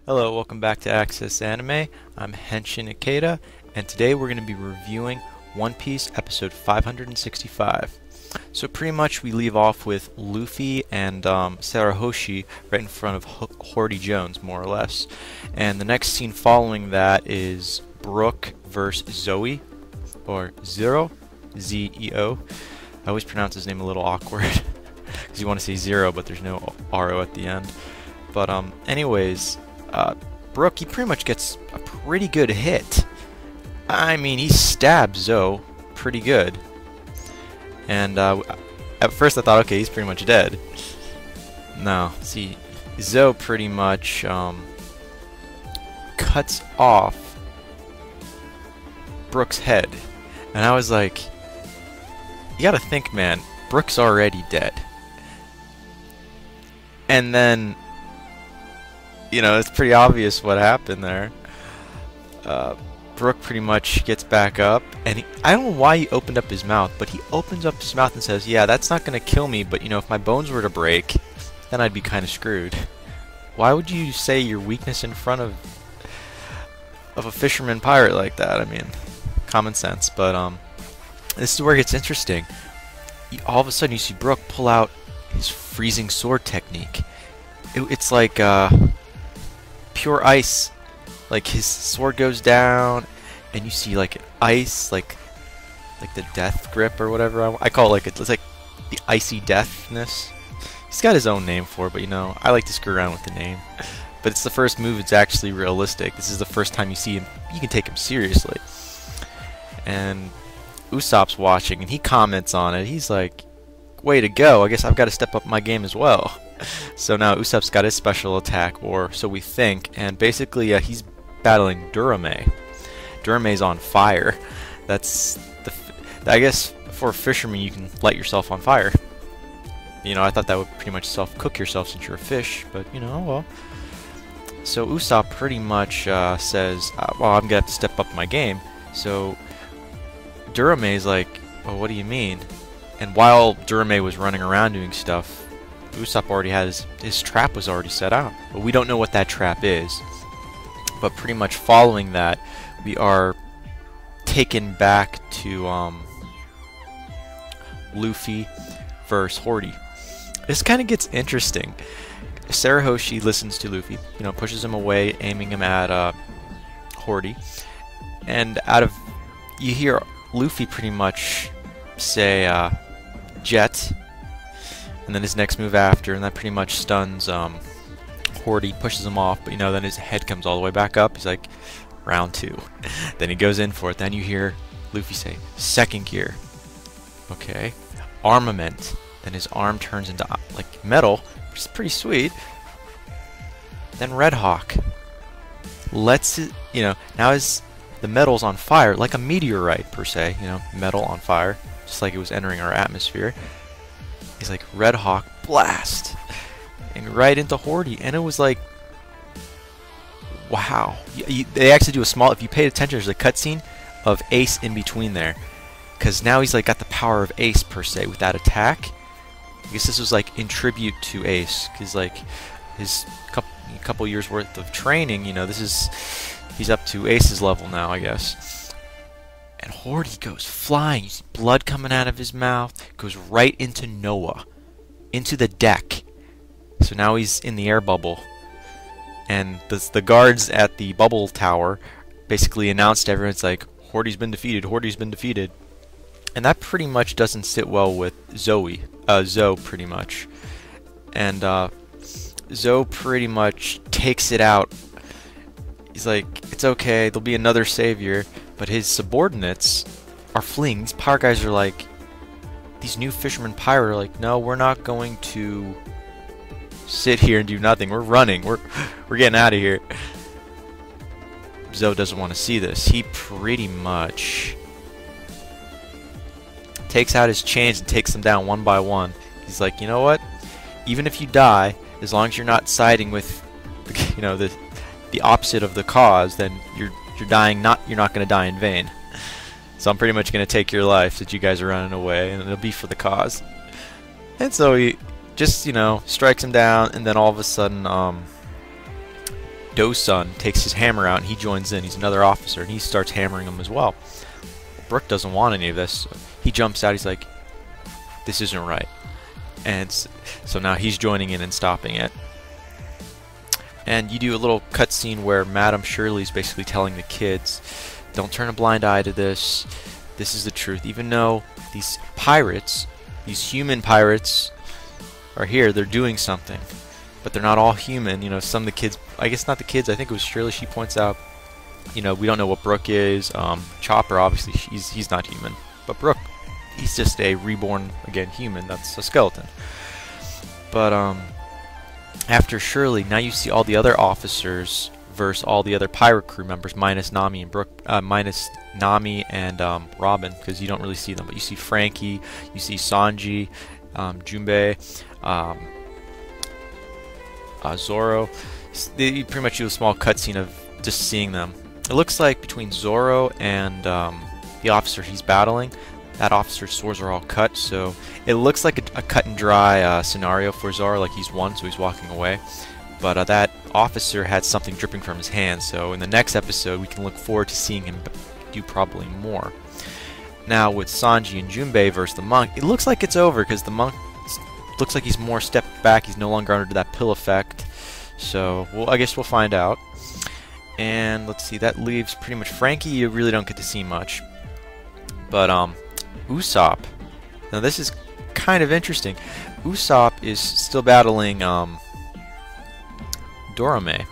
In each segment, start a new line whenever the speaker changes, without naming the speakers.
Hello, welcome back to Access Anime. I'm Henshin Ikeda, and today we're going to be reviewing One Piece episode 565. So pretty much we leave off with Luffy and Sarahoshi right in front of Hordy Jones, more or less. And the next scene following that is Brook versus Zoe, or Zero, Z-E-O. I always pronounce his name a little awkward, because you want to say Zero, but there's no R-O at the end. But anyways, Brook, he pretty much gets a pretty good hit. I mean, he stabs Zoe pretty good. And at first I thought, okay, he's pretty much dead. No, see, Zoe pretty much cuts off Brook's head. And I was like, you gotta think, man, Brook's already dead. And then, you know, it's pretty obvious what happened there. Brook pretty much gets back up, and I don't know why he opened up his mouth, but he opens up his mouth and says, yeah, that's not going to kill me, but, you know, if my bones were to break, then I'd be kind of screwed. Why would you say your weakness in front of a fisherman pirate like that? I mean, common sense, but, this is where it gets interesting. All of a sudden, you see Brook pull out his freezing sword technique. It's like, pure ice. Like, his sword goes down, and you see like ice, like the death grip or whatever I call it. It's like the icy deathness. He's got his own name for it, but you know, I like to screw around with the name. But it's the first move. It's actually realistic. This is the first time you see him. You can take him seriously. And Usopp's watching, and he comments on it. He's like, "Way to go! I guess I've got to step up my game as well." So now Usopp's got his special attack, or so we think, and basically he's battling Durame. Durame's on fire. That's I guess for a fisherman you can light yourself on fire. You know, I thought that would pretty much self-cook yourself since you're a fish, but you know, well. So Usopp pretty much says, well, I'm gonna have to step up my game. So Durame's like, well, what do you mean? And while Durame was running around doing stuff, Usopp already had his trap was already set out. But we don't know what that trap is. But pretty much following that, we are taken back to Luffy versus Hordy. This kind of gets interesting. Sarahoshi listens to Luffy, you know, pushes him away, aiming him at Hordy. And you hear Luffy pretty much say Jet, and then his next move after, and that pretty much stuns Hordy, pushes him off, but you know, then his head comes all the way back up. He's like, round two. Then he goes in for it. Then you hear Luffy say, second gear. Okay. Armament. Then his arm turns into like metal, which is pretty sweet. Then Red Hawk lets it, you know, now the metal's on fire, like a meteorite per se, you know, metal on fire, just like it was entering our atmosphere. He's like, Red Hawk blast, and right into Hordy, and it was like, wow. They actually do a small, if you paid attention, there's a cutscene of Ace in between there, because now he's like got the power of Ace per se with that attack. I guess this was like in tribute to Ace, because like his couple years worth of training, you know, he's up to Ace's level now, I guess. And Hordy goes flying. You see blood coming out of his mouth. Goes right into Noah, into the deck. So now he's in the air bubble. And the guards at the bubble tower basically announced to everyone, it's like, Hordy's been defeated, Hordy's been defeated. And that pretty much doesn't sit well with Zoe pretty much. And Zoe pretty much takes it out. He's like, it's okay, there'll be another savior. But his subordinates are fleeing. These pirate guys are like, these new fishermen pirate are like, no, we're not going to sit here and do nothing. We're running. We're getting out of here. Zoe doesn't want to see this. He pretty much takes out his chains and takes them down one by one. He's like, you know what? Even if you die, as long as you're not siding with, you know, the opposite of the cause, then you're dying. You're not going to die in vain. So I'm pretty much going to take your life since you guys are running away, and it'll be for the cause. And so he just, you know, strikes him down, and then all of a sudden, Do-sun takes his hammer out and he joins in. He's another officer and he starts hammering him as well. Brook doesn't want any of this. So he jumps out. He's like, this isn't right. And so now he's joining in and stopping it. And you do a little cutscene where Madame Shirley's basically telling the kids, don't turn a blind eye to this. This is the truth. Even though these pirates, these human pirates, are here, they're doing something. But they're not all human. You know, some of the kids, I guess not the kids, I think it was Shirley, she points out, you know, we don't know what Brook is. Chopper, obviously, he's not human. But Brook, he's just a reborn, again, human. That's a skeleton. But, after Shirley, now you see all the other officers versus all the other pirate crew members, minus Nami and Robin, because you don't really see them. But you see Frankie, you see Sanji, Junbei, Zoro. They pretty much do a small cutscene of just seeing them. It looks like between Zoro and the officer he's battling, that officer's swords are all cut, so it looks like a cut and dry scenario for Zoro, like he's won, so he's walking away. But that officer had something dripping from his hand, so in the next episode we can look forward to seeing him do probably more. Now with Sanji and Junbei versus the monk, it looks like it's over because the monk looks like he's more stepped back, he's no longer under that pill effect. So I guess we'll find out. And let's see, that leaves pretty much Frankie. You really don't get to see much. But Usopp. Now this is kind of interesting. Usopp is still battling Dorame.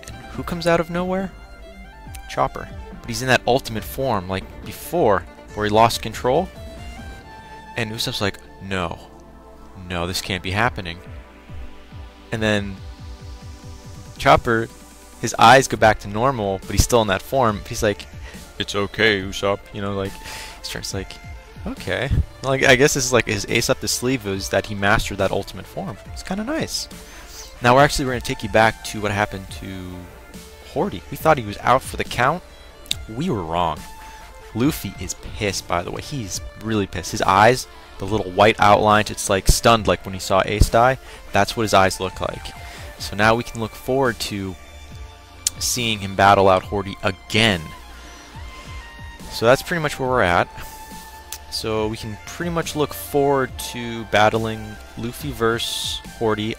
And who comes out of nowhere? Chopper. But he's in that ultimate form like before, where he lost control. And Usopp's like, no, this can't be happening. And then Chopper, his eyes go back to normal, but he's still in that form. He's like, it's okay, Usopp. You know, like, he's trying to like, okay. Like, I guess this is like his ace up the sleeve is that he mastered that ultimate form. It's kind of nice. Now we're going to take you back to what happened to Hordy. We thought he was out for the count. We were wrong. Luffy is pissed, by the way. He's really pissed. His eyes, the little white outlines, it's like stunned like when he saw Ace die. That's what his eyes look like. So now we can look forward to seeing him battle out Hordy again. So that's pretty much where we're at. So we can pretty much look forward to battling Luffy versus Hordy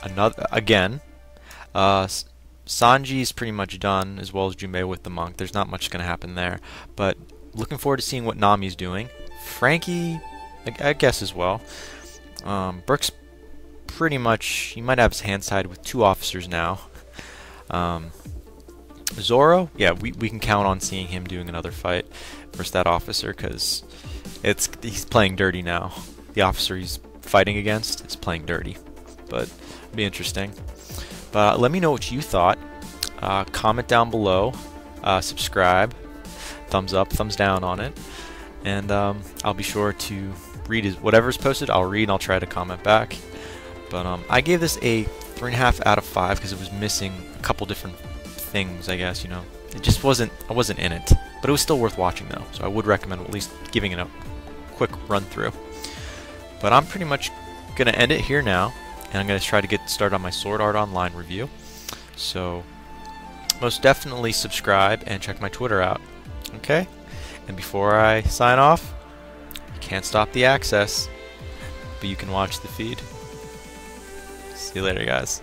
again. Sanji's pretty much done, as well as Junbei with the monk. There's not much going to happen there. But looking forward to seeing what Nami's doing. Frankie, I guess as well. Brook's pretty much, he might have his hands tied with 2 officers now. Zoro, yeah, we can count on seeing him doing another fight versus that officer, because he's playing dirty now. The officer he's fighting against is playing dirty. But it'll be interesting. But let me know what you thought. Comment down below. Subscribe. Thumbs up, thumbs down on it. And I'll be sure to read whatever's posted. I'll read and I'll try to comment back. But I gave this a 3.5 out of 5 because it was missing a couple different things, I guess, you know. It just wasn't, I wasn't in it. But it was still worth watching though, so I would recommend at least giving it a quick run through. But I'm pretty much gonna end it here now, and I'm gonna try to get started on my Sword Art Online review. So most definitely subscribe and check my Twitter out. Okay? And before I sign off, you can't stop the access, but you can watch the feed. See you later, guys.